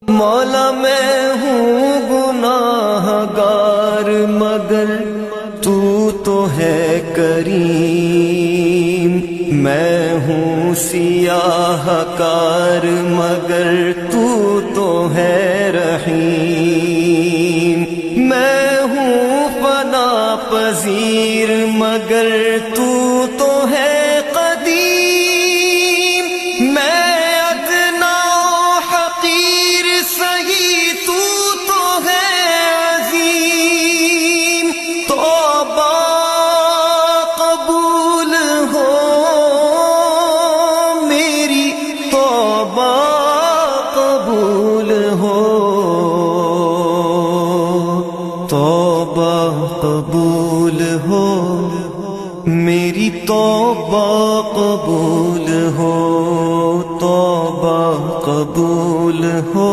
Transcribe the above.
مولا میں ہوں گناہ گار مگر تو تو ہے کریم، میں ہوں سیاہ کار مگر تو تو ہے رحیم، میں ہوں فنا پذیر مگر تو تو ہے قدیم، میں ادنا حقیر سہی تو تو ہے عظیم، توبہ قبول ہو میری، توبہ قبول ہو، توبہ قبول ہو میری، توبہ قبول ہو، توبہ قبول ہو۔